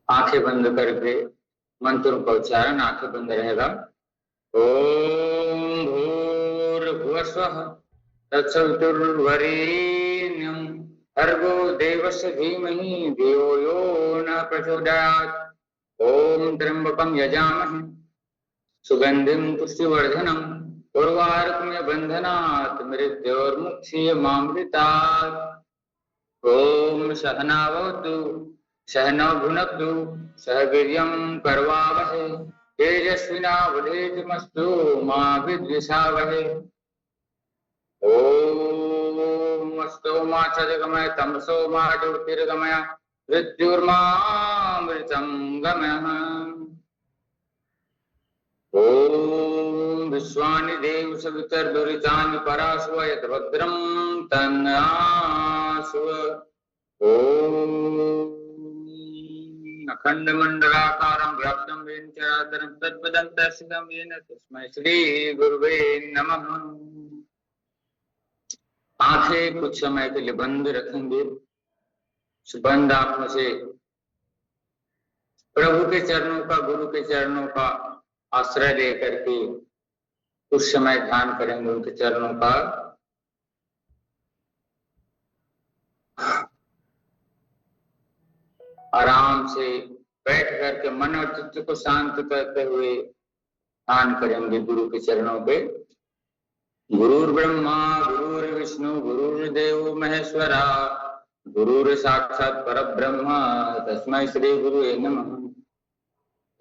आंखें बंद करके मंत्रों का उच्चारण आंखें बंद रहेगा। ओम भूर्भुवस्वः तत्सवितुर्वरेण्यं भर्गो देवस्य धीमहि धियो यो न प्रचोदयात्। ओम त्र्यंबकं यजामहे सुगंधिं पुष्टिवर्धनम् उर्वारुकमिव बन्धनात् मृत्योर्मुक्षीयमामृतात्। ओम सहना भवतु सहनौ भुनक्तु सह वीर्यं करवावहै तेजस्विनावधीतमस्तु मा विद्विषावहै। ओम अस्तो मा सद्गमय तमसो मा ज्योतिर्गमय मृत्युर्मामृतं गमः। ओम विश्वानि देव सवितर्दुरितानि पराशु यत् भद्रं तन्नाशु। ओम अखंडमंडलाकारं व्याप्तं येन चराचरं तत्पदं दर्शितं येन तस्मै श्री गुरुवे नमः। आंखें कुछ समय के लिए बंद रखेंगे। बंद आंखों से प्रभु के चरणों का, गुरु के चरणों का आश्रय लेकर के कुछ समय ध्यान करेंगे उनके चरणों का। आराम से बैठ करके मन और चित्त को शांत करते हुए ध्यान करेंगे गुरु के चरणों पे। गुरुर्ब्रह्मा गुरुर्विष्णु गुरुर्देवो महेश्वरा गुरुर् साक्षात् परब्रह्म तस्मै श्री गुरुवे नमः।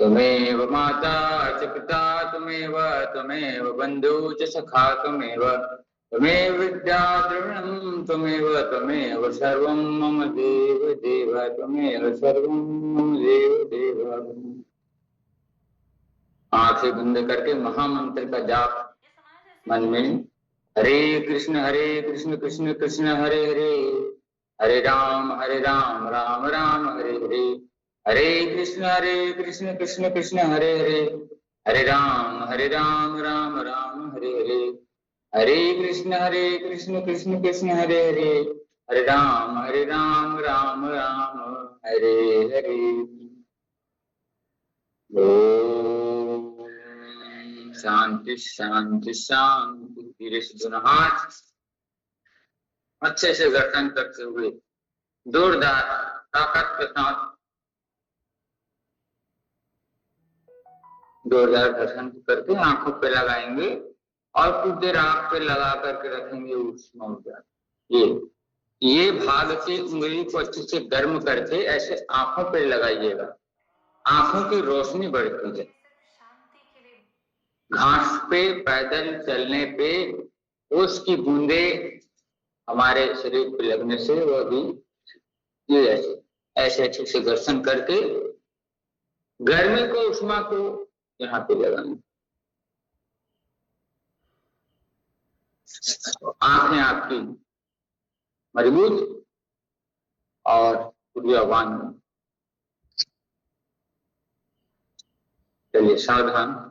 त्वमेव माता च पिता त्वमेव बन्धु च सखा त्वमेव विद्या द्रविणं त्वमेव सर्वं मम देव देव त्वमेव सर्वं मम देव देव। आंखें बंद करके महामंत्र का जाप मन में। हरे कृष्ण कृष्ण कृष्ण हरे हरे हरे राम राम राम हरे हरे। हरे कृष्ण कृष्ण कृष्ण हरे हरे हरे राम राम राम हरे हरे। हरे कृष्ण कृष्ण कृष्ण हरे हरे हरे राम राम राम हरे हरे। ओम शांति शांति शांति। धीरे से दोनों हाथ अच्छे से गर्दन करते हुए जोरदार ताकत के साथ जोरदार घर्षण करके आंखों पे लगाएंगे और कुछ देर आंख पे लगा करके रखेंगे। उष्मा ऊर्जा ये भाग से उंगली को अच्छे से गर्म करके ऐसे आंखों पे लगाइएगा। आंखों की रोशनी बढ़ती है। घास पे पैदल चलने पे उसकी बूंदे हमारे शरीर पे लगने से वह भी ये ऐसे अच्छे से घर्षण करके गर्मी को, उष्मा को यहाँ पे लगाना। आंखें आपकी मजबूत और ऊर्जावान। चलिए सावधान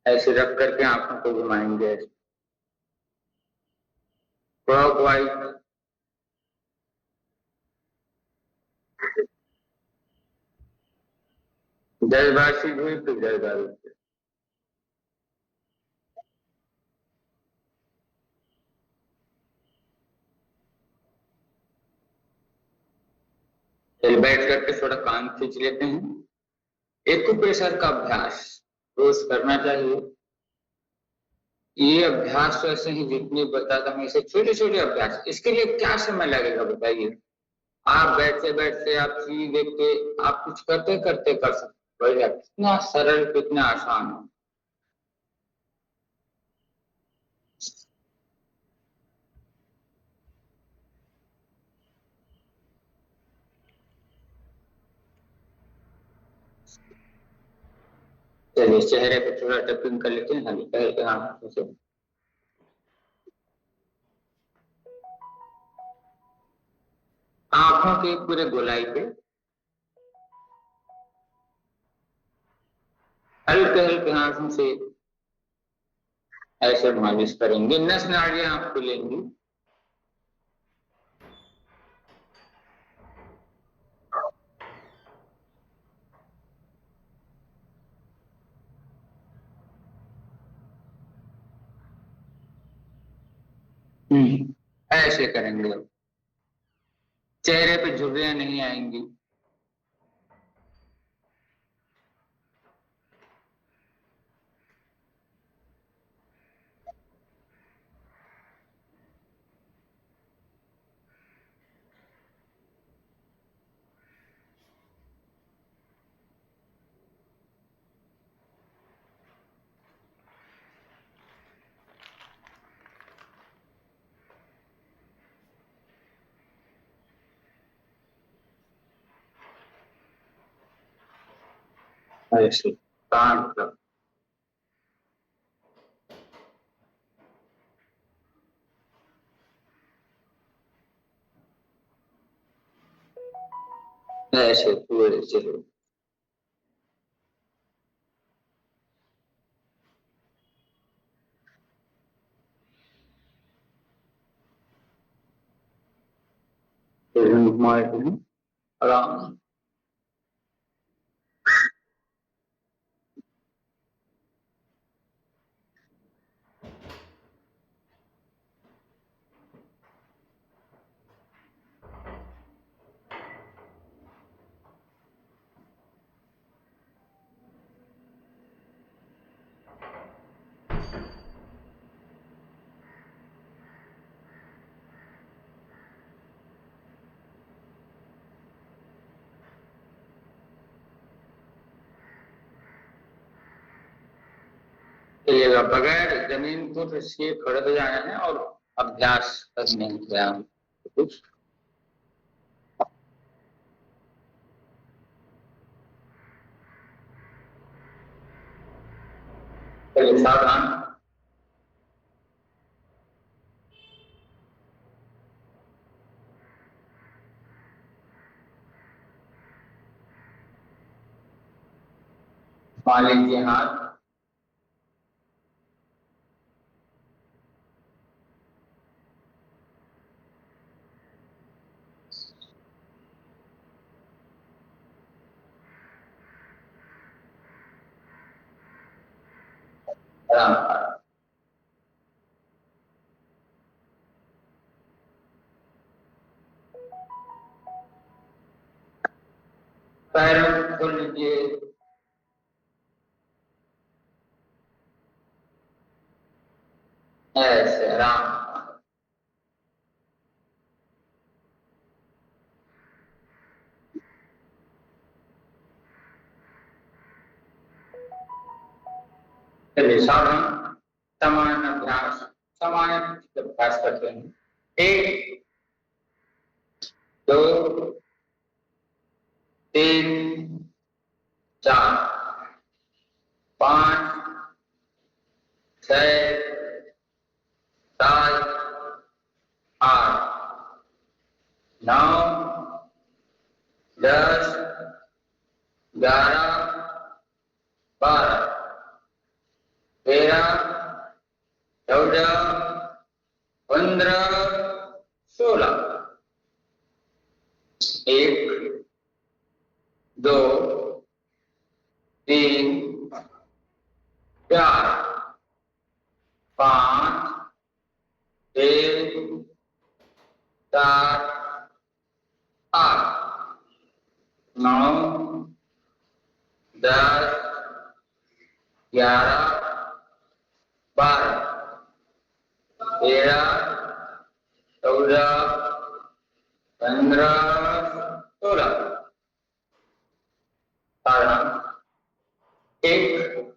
ऐसे रख करके आंखों को घुमाएंगे। क्लॉकवाइज जयवासी हुई तो जयवासी। चलिए बैठ करके थोड़ा कान खींच लेते हैं। एक्यूप्रेशर का अभ्यास रोज करना चाहिए। ये अभ्यास तो ऐसे ही जितने बताता हूँ, ऐसे छोटे छोटे अभ्यास, इसके लिए क्या समय लगेगा बताइए। आप बैठते बैठते आप चीज देख के आप कुछ करते करते कर सकते, बढ़िया, कितना सरल कितना आसान है। चलिए चेहरे पे थोड़ा टपिंग कर लेते हैं, हल्का हल्का हाथों से। आंखों के पूरे गोलाई पे हल्के हल्के हाथों से ऐसे मालिश करेंगे, नस नाड़ियां आप खुलेंगी। ऐसे करेंगे, चेहरे पे झुर्रियां नहीं आएंगी। ऐसे कान मतलब ऐसे पूरे चलो। फिर हम घुमाते हैं आराम। चलिएगा, बगैर जमीन को इसके खड़े हो जाना है और अभ्यास करने हैं व्यायाम कुछ। चलिए सावधान। मान लीजिए हाथ, आराम। पैरों को खोल लीजिए, ऐसे आराम। चलिए सावधान, समान अभ्यास, समान अभ्यास करते हैं। एक, दो, तीन, चार, पांच, छह, सात, आठ, नौ, 10, 11, 12, 13, 14, 15, 16। एक, दो, तीन, चार, पांच, छह, सात, आठ, नौ, 10, 11, 12, 13, 14, 15, 16। 1,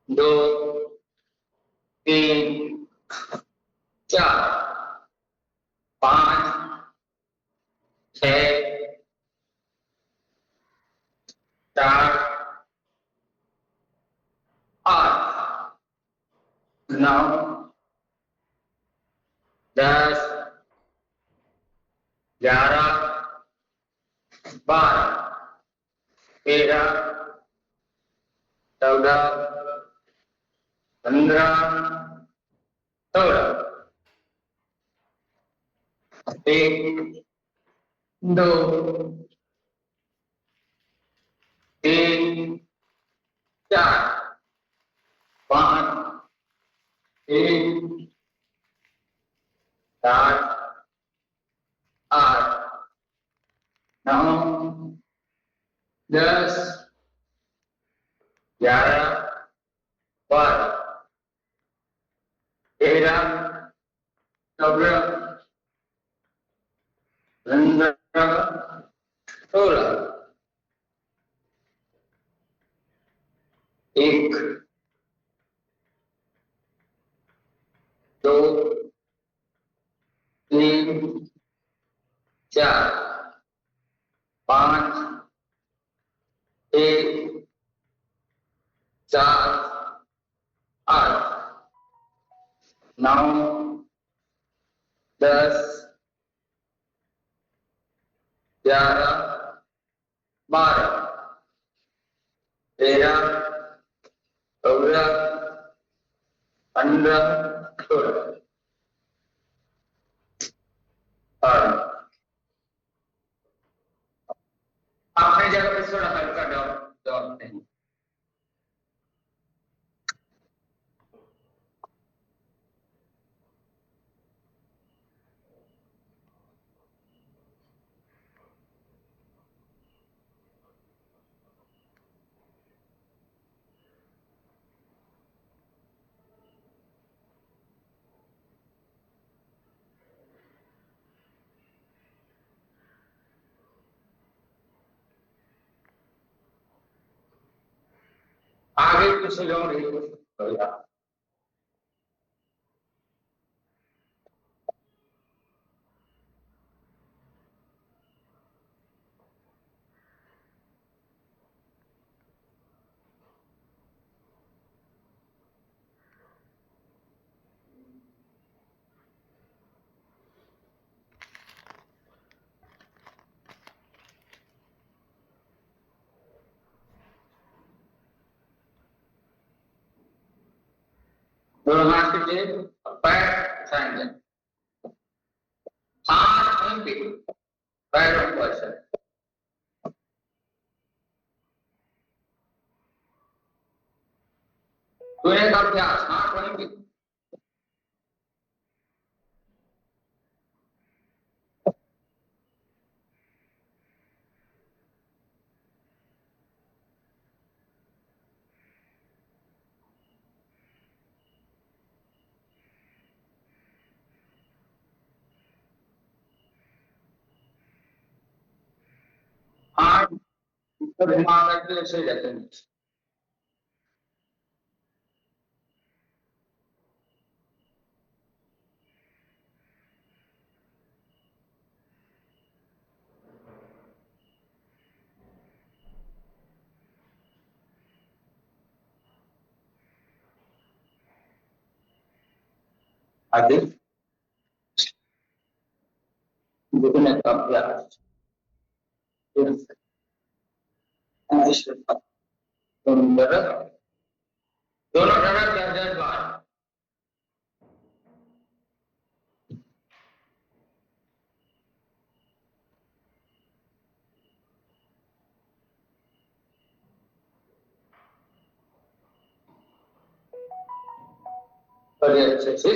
2, 3, 4, 5, 6, 7, 8, 9, 10, 11, 12, 13, 14, 15, 16। 1, 2, 3, 4, 5, 6, 7, 8, 9, 10, 11, 12, 13, 14, 15, 16। 1, 2, 3, 4, 5, 6, 7, 8, 9, 10, 11, 12, 13, 14, 15, 16। और अपने जगह पे थोड़ा हल्का दौड़ते हैं। आगे कुछ लोग दोनों हाथ कीजिए, पैर उठाएंगे, हाथ नहीं पीछे, पैरों को ऐसे। छूने का अभ्यास, हाथ नहीं पीछे। हाथ घुमा करके ऐसे जाते हैं। आगे घुटने का अभ्यास, दोनों तरफ 10-10 बार। बड़े अच्छे से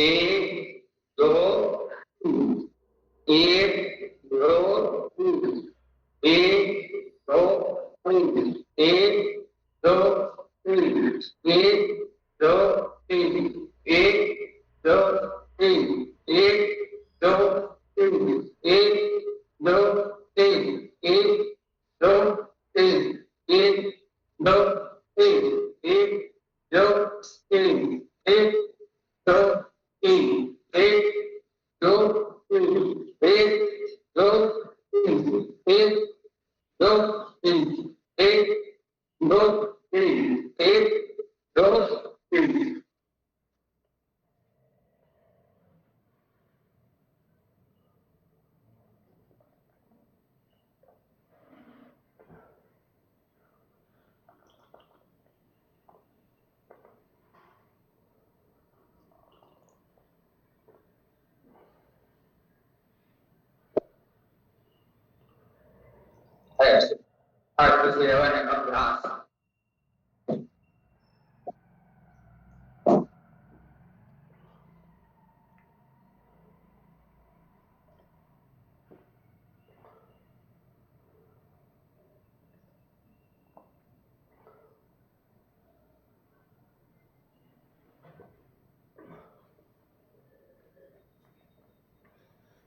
एक दो एक दो एक दो एक दो एक दो एक दो एक दो एक दो एक दो एक दो एक दो एक दो एक दो एक दो एक दो एक दो एक दो अभ्यास।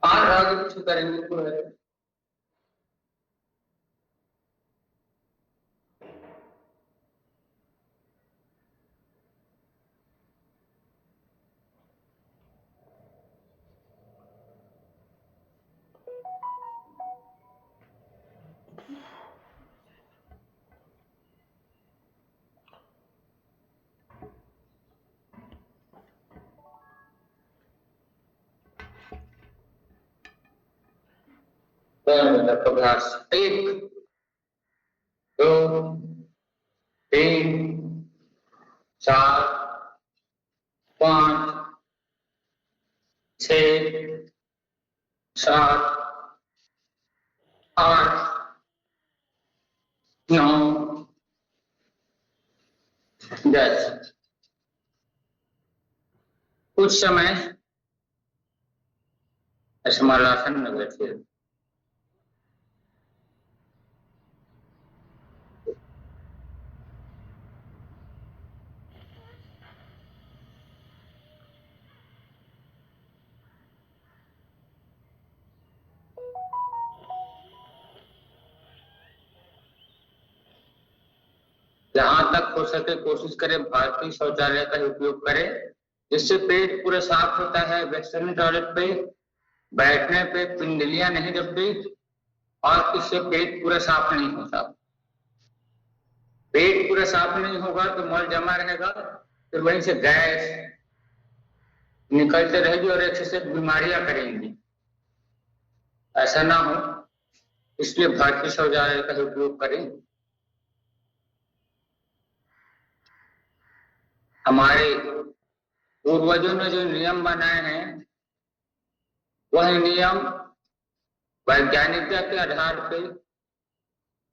आज आगे कुछ करेंगे तो है। अभ्यास एक दो तीन चार पाँच छः सात आठ नौ 10। कुछ समय समालासन में बैठिए। जहां तक हो सके कोशिश करें भारतीय शौचालय का उपयोग करें, जिससे पेट पूरा साफ होता है। वेस्टर्न टॉयलेट पे बैठने पे पिंडलियां नहीं दबती और इससे पेट पूरा साफ नहीं होता। पेट पूरा साफ नहीं होगा तो मल जमा रहेगा, फिर वहीं से गैस निकलते रहेगी और एक से बीमारियां करेंगी। ऐसा ना हो, इसलिए भारतीय शौचालय का उपयोग करें। हमारे पूर्वजों ने जो नियम बनाए हैं वह नियम वैज्ञानिकता के आधार पर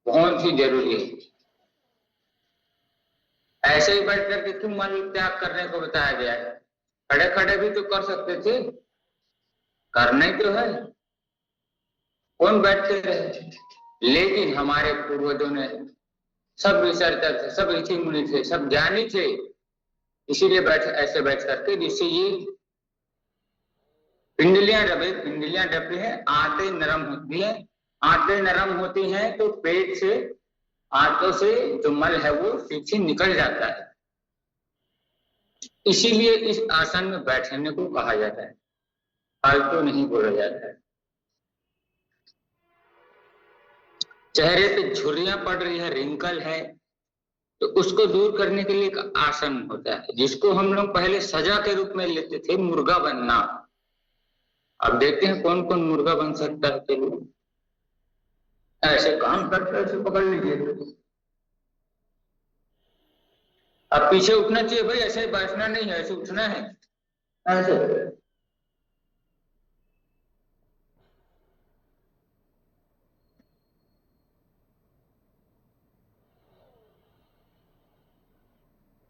बहुत ही जरूरी है। ऐसे ही बैठ करके क्यों मल त्याग करने को बताया गया है? खड़े खड़े भी तो कर सकते थे, करना ही तो है, कौन बैठते रहे। लेकिन हमारे पूर्वजों ने, सब रिसर्चर थे, सब ऋषि मुनि थे, सब ज्ञानी थे, इसीलिए ऐसे बैठ करके, जिससे ये पिंडलियां दबी है, आंतें नरम होती है। आंतें नरम होती हैं तो पेट से, आंतों से जो मल है वो पीछे निकल जाता है। इसीलिए इस आसन में बैठने को कहा जाता है, फालतू नहीं बोला जाता है। चेहरे पे झुर्रियां पड़ रही है, रिंकल है, तो उसको दूर करने के लिए एक आसन होता है, जिसको हम लोग पहले सजा के रूप में लेते थे, मुर्गा बनना। अब देखते हैं कौन कौन मुर्गा बन सकता है। चलिए ऐसे काम करते हैं, ऐसे पकड़ लीजिए। अब पीछे उठना चाहिए भाई, ऐसे बैठना नहीं है, ऐसे उठना है, ऐसे।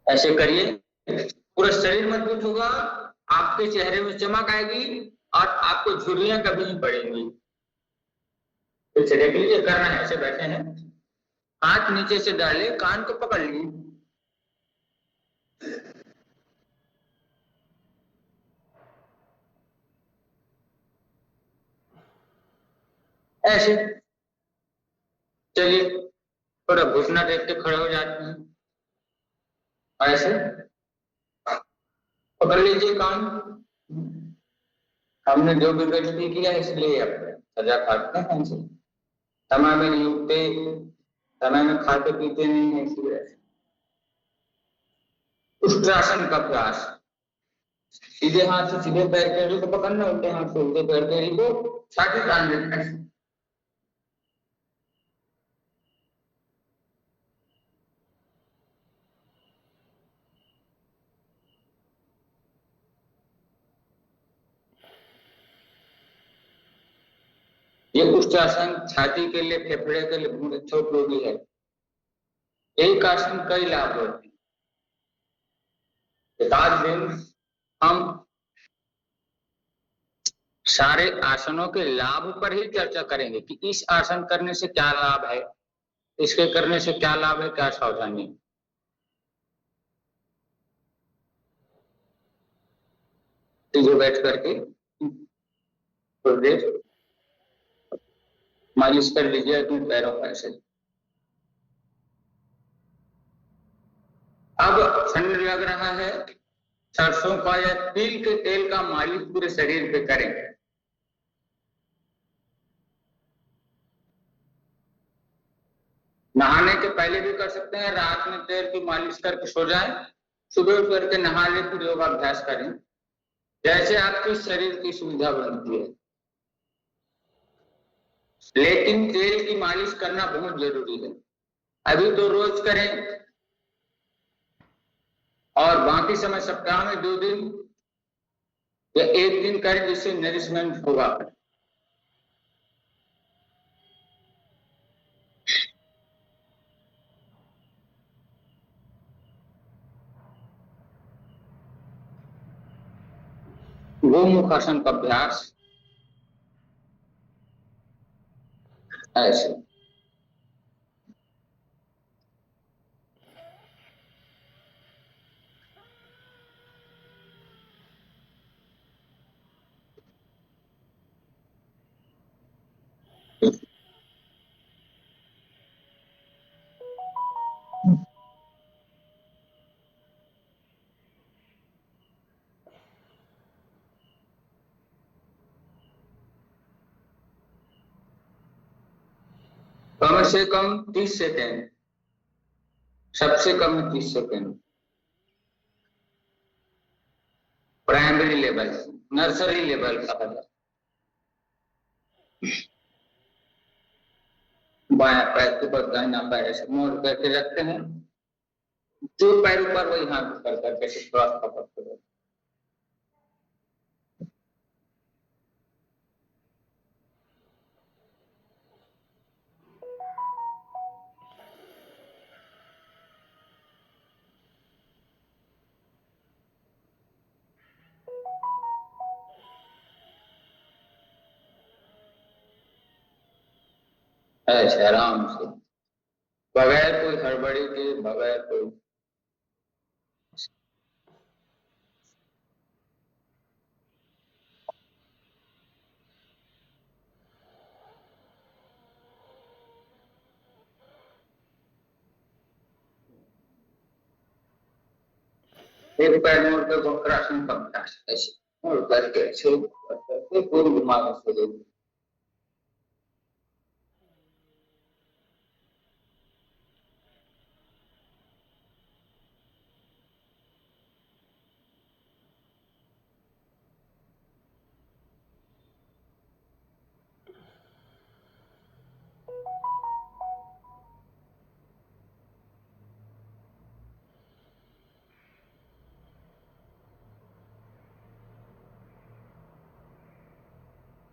ऐसे करिए, पूरा शरीर मजबूत होगा, आपके चेहरे में चमक आएगी और आपको झुर्रियां कभी नहीं पड़ेंगी। तो देख लीजिए, करना है, ऐसे बैठे हैं, हाथ नीचे से डाले, कान को पकड़ ली, ऐसे। चलिए, थोड़ा घुटना टेक के खड़े हो जाते हैं, ऐसे पकड़ लीजिए कान। हमने जो भी गलती किया इसलिए अब सजा काटते हैं हमसे। समय में नहीं उठते, समय में खाते पीते नहीं है, इसी वजह से। उष्ट्रासन का अभ्यास, सीधे हाथ से सीधे पैर के एड़ी को पकड़ना, उल्टे हाथ से उल्टे पैर के एड़ी को छाती तान देना है। ये उष्ट्रासन छाती के लिए, फेफड़े के लिए बहुत अच्छा उपयोगी है। एक आसन कई लाभ होते हैं। एक आध दिन हम सारे आसनों के लाभ पर ही चर्चा करेंगे कि इस आसन करने से क्या लाभ है, इसके करने से क्या लाभ है, क्या सावधानी। जो बैठ करके थोड़ी देर मालिश कर लीजिए अपने पैरों पर से। अब ठंड लग रहा है, सरसों का या तिल के तेल का मालिश पूरे शरीर पे करें। नहाने के पहले भी कर सकते हैं, रात में तेल की मालिश करके सो जाएं, सुबह उठ करके नहा ले, फिर योगाभ्यास करें, जैसे आपके शरीर की सुविधा बनती है। लेकिन तेल की मालिश करना बहुत जरूरी है। अभी तो रोज करें और बाकी समय सप्ताह में 2 दिन या 1 दिन करें, जिससे नरिशमेंट होगा। गोमुखासन का अभ्यास ऐसे। कम से कम 30 सेकेंड, सबसे कम 30 second. Primary level, nursery level का है। बाया पैर के ऊपर दाहिना पैर ऐसे मोड़ करके रखते हैं, जो पैर ऊपर वही हाथ ऊपर करके थोड़ा सा पकड़ते हैं। ऐसे आराम से, बगैर कोई हड़बड़ी के, बगैर कोई। एक पैर मोड़ के वक्रासन का अभ्यास, ऐसे मोड़ करके ऐसे करके पूरी घुमा के।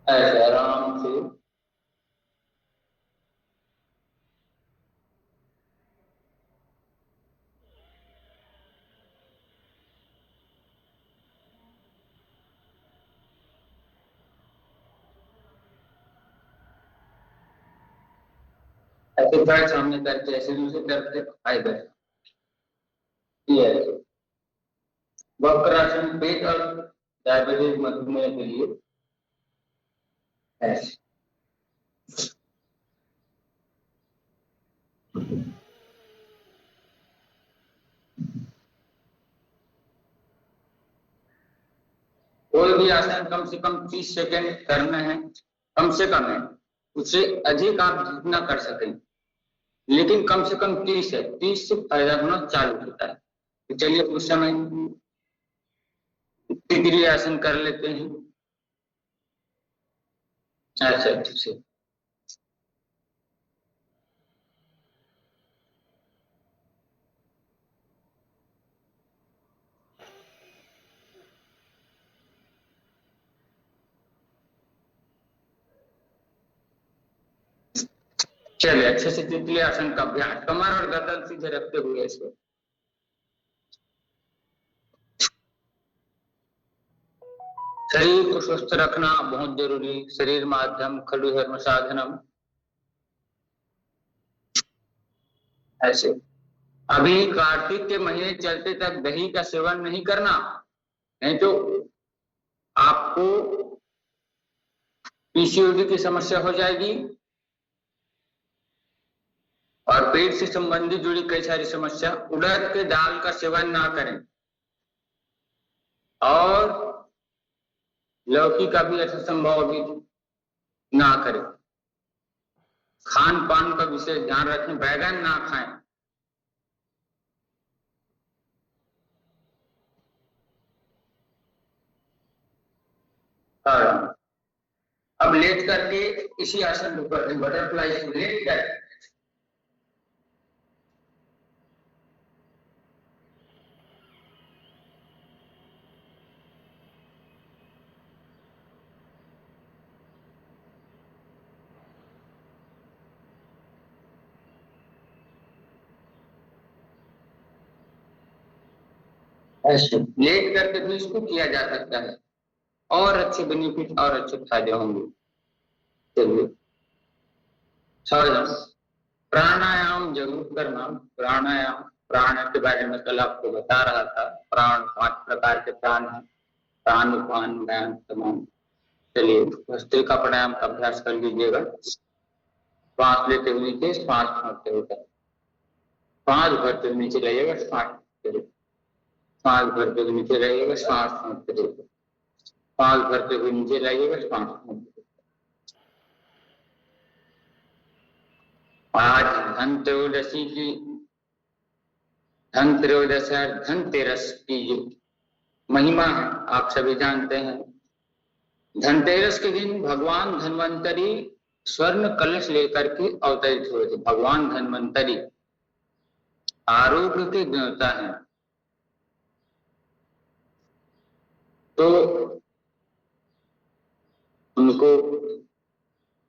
ऐसे आराम से। ऐसे पैर सामने करके ऐसे दूसरी तरफ से आए बैठ, ये वक्रासन पेट और डायबिटीज मधुमेह के लिए ऐसे। कोई भी आसन कम से कम 30 सेकंड करना है, कम से कम है, उससे अधिक आप जितना कर सकें, लेकिन कम से कम 30 है, 30 से फायदा होना चालू होता है। तो चलिए उस समय तितली आसन कर लेते हैं। अच्छा ठीक से चलिए अच्छे से तितली आसन का अभ्यास, कमर और गर्दन सीधे रखते हुए इसको। शरीर को स्वस्थ रखना बहुत जरूरी, शरीर माध्यम खलु धर्म साधनम। ऐसे अभी कार्तिक के महीने चलते तक दही का सेवन नहीं करना, नहीं तो आपको पीसीओडी की समस्या हो जाएगी और पेट से संबंधित जुड़ी कई सारी समस्या। उड़द के दाल का सेवन ना करें और लौकी का भी ऐसा संभव अभी ना करें। खान पान का विशेष ध्यान रखें, बैगन ना खाएं। अब लेट करके इसी आसन पर बटरफ्लाई लेट कर ऐसे लेट करके भी इसको किया जा सकता है और अच्छे बेनिफिट और अच्छे फायदे होंगे। चलिए प्राणायाम जरूर करना। प्राणायाम, प्राण के बारे में कल आपको बता रहा था। प्राण 5 प्रकार के प्राण हैं, प्राण उपान व्यायाम तमाम। चलिए भस्त्रिका प्राणायाम का अभ्यास कर लीजिएगा। सांस लेते हुए नीचे, सांस छोड़ते हुए, सांस भरते हुए नीचे लाइएगा, सांस भरते हुए नीचे लाइएगा, सांस छोड़ते हुए, सांस भरते हुए नीचे लाइएगा, सांस छोड़ते हुए। आज धनत्रयोदशी की, धनत्रयोदश धनतेरस की जो महिमा है आप सभी जानते हैं। धनतेरस के दिन भगवान धन्वंतरी स्वर्ण कलश लेकर के अवतरित हुए थे। भगवान धन्वंतरी आरोग्य के देवता हैं, तो उनको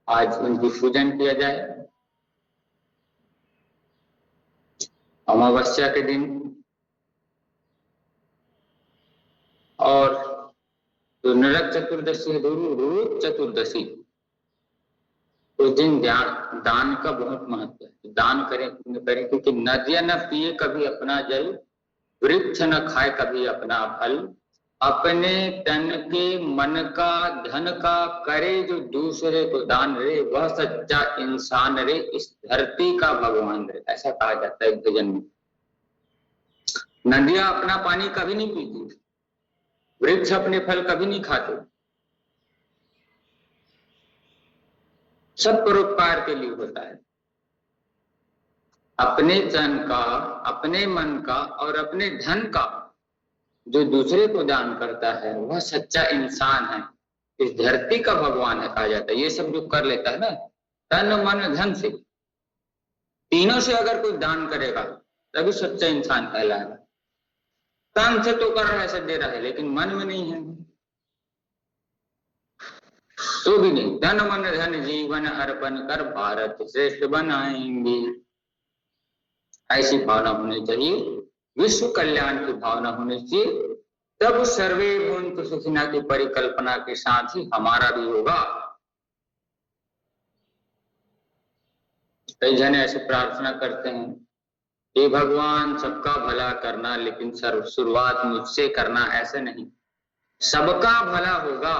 आज उनकी पूजन किया जाए। अमावस्या के दिन और जो नरक चतुर्दशी है, रूप चतुर्दशी, उस दिन दान का बहुत महत्व है। दान करें क्योंकि नदियां न पिए कभी अपना जल, वृक्ष न खाए कभी अपना फल, अपने तन के मन का धन का करे जो दूसरे को दान रे, वह सच्चा इंसान रे, इस धरती का भगवान रे, ऐसा कहा जाता है भजन में। नदियां अपना पानी कभी नहीं पीती, वृक्ष अपने फल कभी नहीं खाते, सब परोपकार के लिए होता है। अपने तन का, अपने मन का और अपने धन का जो दूसरे को दान करता है वह सच्चा इंसान है, इस धरती का भगवान है कहा जाता है। ये सब जो कर लेता है ना, तन मन धन से, तीनों से अगर कोई दान करेगा तभी सच्चा इंसान कहलाएगा। तन से तो कर रहा है, ऐसे दे रहा है, लेकिन मन में नहीं है तो भी नहीं। धन मन धन जीवन अर्पण कर भारत श्रेष्ठ बनाएंगे, ऐसी भावना होनी चाहिए। विश्व कल्याण की भावना होनी चाहिए, तब सर्वे भवन्तु सुखिनः की परिकल्पना के साथ ही हमारा भी होगा। कई जन ऐसे प्रार्थना करते हैं, हे भगवान सबका भला करना, लेकिन शुरुआत मुझसे करना, ऐसे नहीं। सबका भला होगा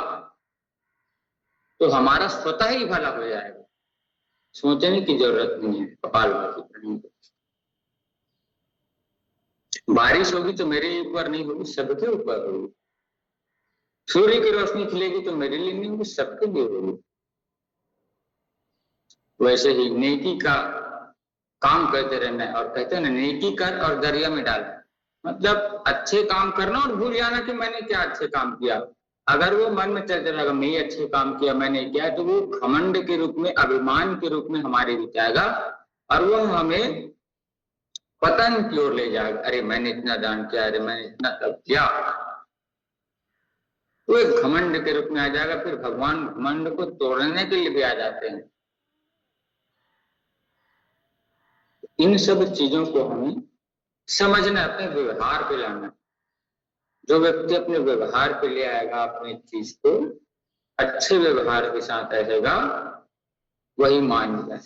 तो हमारा स्वतः ही भला हो जाएगा, सोचने की जरूरत नहीं है। कपालभाति करने की। बारिश होगी तो मेरे ऊपर नहीं होगी, सबके ऊपर होगी। सूर्य की रोशनी खिलेगी तो मेरे लिए नहीं होगी, सबके लिए होगी। वैसे ही नेकी का काम करते रहना है, और कहते हैं ना, नेकी कर और दरिया में डाल। मतलब अच्छे काम करना और भूल जाना कि मैंने क्या अच्छे काम किया। अगर वो मन में चलते रहेगा मैं अच्छे काम किया, मैंने किया, तो वो घमंड के रूप में, अभिमान के रूप में हमारे बीच आएगा, और वो हमें पतन की ओर ले जाएगा। अरे मैंने इतना दान किया, अरे मैंने इतना तब किया, तो एक घमंड के रूप में आ जाएगा। फिर भगवान घमंड को तोड़ने के लिए भी आ जाते हैं। इन सब चीजों को हमें समझना, अपने व्यवहार पे लाना। जो व्यक्ति अपने व्यवहार पे ले आएगा अपनी चीज को, अच्छे व्यवहार के साथ रहेगा, वही मान जाए।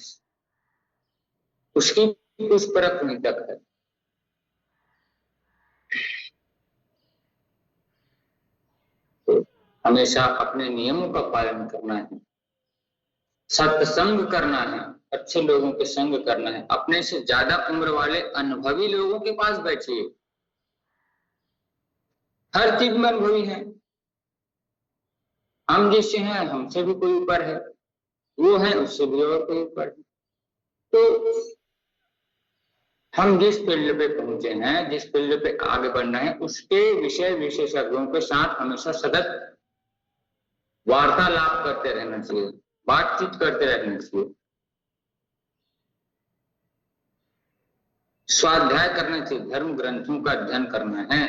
उसकी कुछ परख नहीं तक है। तो हमेशा अपने नियमों का पालन करना है, सत्संग करना है, अच्छे लोगों के संग करना है। अपने से ज्यादा उम्र वाले अनुभवी लोगों के पास बैठिए। हर चीज में अनुभवी है। हम जैसे हैं, हमसे भी कोई ऊपर है, वो है उससे भी और कोई ऊपर है। तो हम जिस फील्ड पे पहुंचे हैं, जिस फील्ड पे आगे बढ़ना है, उसके विषय विशेषज्ञों के साथ हमेशा सतत वार्तालाप करते रहना चाहिए, बातचीत करते रहना चाहिए, स्वाध्याय करना चाहिए, धर्म ग्रंथों का अध्ययन करना है।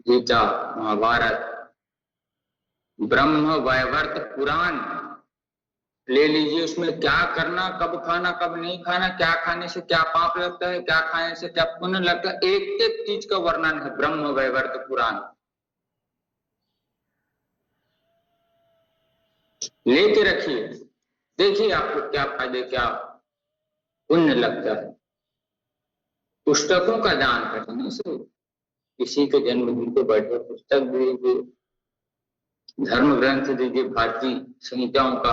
गीता, महाभारत, ब्रह्म वैवर्त पुराण ले लीजिए। उसमें क्या करना, कब खाना, कब नहीं खाना, क्या खाने से क्या पाप लगता है, क्या खाने से क्या पुण्य लगता है, एक एक चीज का वर्णन है ब्रह्म वैवर्त पुराण। लेके रखिए, देखिए आपको क्या फायदे, क्या पुण्य लगता है। पुस्तकों का दान करने से, किसी के जन्मदिन पे बैठे पुस्तक दीजिए, धर्म ग्रंथ दीजिए, भारतीय संहिताओं का,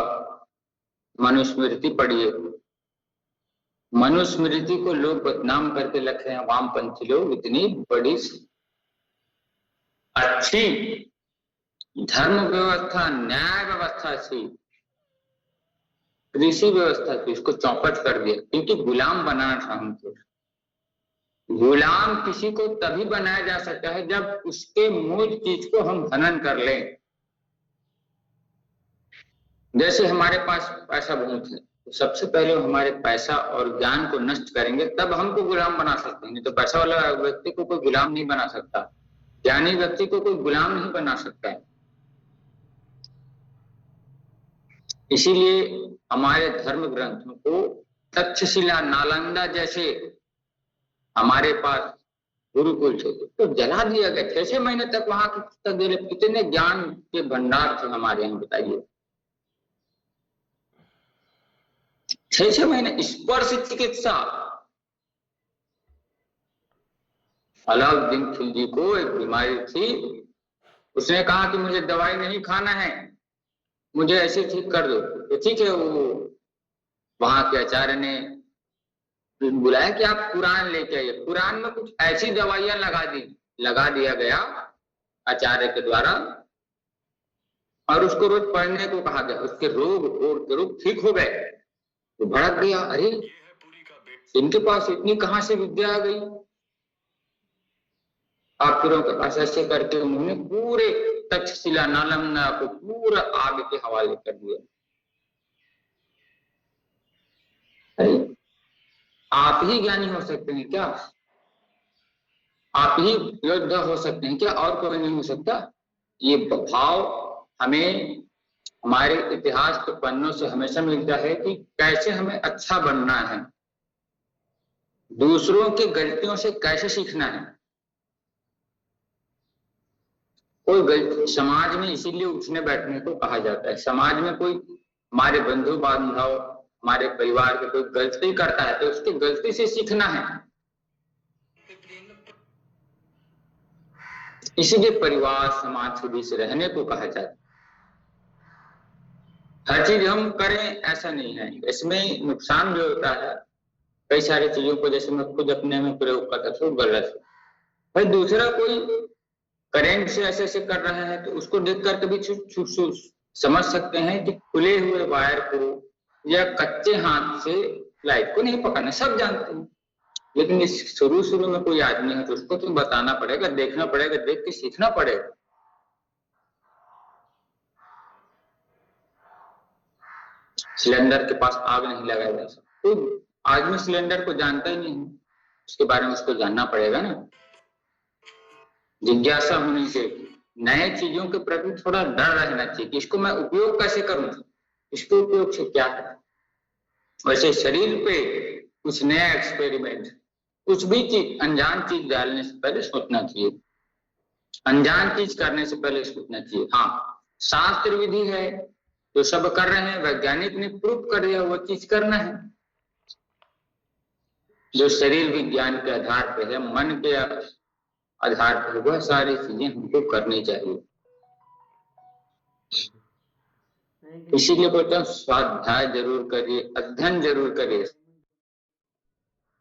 मनुस्मृति पढ़िए। मनुस्मृति को लोग बदनाम करके रखे हैं, वामपंथी लोग। इतनी बड़ी अच्छी धर्म व्यवस्था, न्याय व्यवस्था थी, कृषि व्यवस्था थी, उसको चौपट कर दिया क्योंकि गुलाम बनाना था हमको। गुलाम किसी को तभी बनाया जा सकता है जब उसके मूल चीज को हम हनन कर लें। जैसे हमारे पास पैसा बहुत है, तो सबसे पहले हमारे पैसा और ज्ञान को नष्ट करेंगे, तब हमको गुलाम बना सकते हैं। तो पैसा वाला व्यक्ति को कोई गुलाम नहीं बना सकता, ज्ञानी व्यक्ति को कोई गुलाम नहीं बना सकता है। इसीलिए हमारे धर्म ग्रंथों को तक्षशिला, नालंदा जैसे हमारे पास गुरुकुल थे तो जला दिया गया। 6 महीने तक वहां की पुस्तक दे रहे। कितने ज्ञान के भंडार थे हमारे यहाँ, बताइए। 6 महीने स्पर्श चिकित्सा। अलाउद्दीन खिलजी को एक बीमारी थी, उसने कहा कि मुझे दवाई नहीं खाना है, मुझे ऐसे ठीक कर दो। तो ठीक है, वो वहां के आचार्य ने बुलाया कि आप कुरान लेके आइए। कुरान में कुछ ऐसी दवाइयां लगा दिया गया आचार्य के द्वारा, और उसको रोज पढ़ने को कहा गया। उसके रोग ठीक हो गए। तो भड़क गया, अरे इनके पास इतनी कहां से विद्या आ गई। आखिरों के पास ऐसे करके उन्होंने पूरे तक्षशिला, नालंदा को पूरा आग के हवाले कर दिया। अरे आप ही ज्ञानी हो सकते हैं क्या? आप ही योद्धा हो सकते हैं क्या? और कोई नहीं हो सकता? ये भाव हमें हमारे इतिहास के पन्नों से हमेशा मिलता है कि कैसे हमें अच्छा बनना है, दूसरों की गलतियों से कैसे सीखना है। कोई गलती समाज में इसीलिए उठने बैठने को कहा जाता है। समाज में कोई हमारे बंधु बांधव, हमारे परिवार के कोई गलती करता है तो उसकी गलती से सीखना है। इसीलिए परिवार समाज के बीच रहने को कहा जाता है। हर चीज हम करें ऐसा नहीं है, इसमें नुकसान जो होता है कई सारी चीजों को, जैसे मैं खुद अपने में प्रयोग करता था गलत है। भाई दूसरा कोई करेंट से ऐसे ऐसे कर रहा है तो उसको देख कर कभी समझ सकते हैं कि खुले हुए वायर को या कच्चे हाथ से लाइट को नहीं पकड़ना, सब जानते हैं। लेकिन इस शुरू शुरू में कोई आदमी है तो उसको तो बताना पड़ेगा, देखना पड़ेगा, देख के सीखना पड़ेगा। सिलेंडर के पास आग नहीं लगाया जा सकता, तो आदमी सिलेंडर को जानता ही नहीं, उसके बारे में उसको जानना पड़ेगा ना। जिज्ञासा होनी चाहिए, नए चीजों के प्रति थोड़ा डर रहना चाहिए कि इसको मैं उपयोग कैसे करूं, इसके उपयोग से क्या करूं। वैसे शरीर पे कुछ नया एक्सपेरिमेंट, कुछ भी चीज, अनजान चीज डालने से पहले सोचना चाहिए, अनजान चीज करने से पहले सोचना चाहिए। हाँ, शास्त्र विधि है जो सब कर रहे हैं, वैज्ञानिक ने प्रूव कर दिया, वो चीज करना है। जो शरीर विज्ञान के आधार पे है, मन के आधार पर, वह सारी चीजें हमको करनी चाहिए। इसीलिए बोलते हैं स्वाध्याय जरूर करिए, अध्ययन जरूर करिए।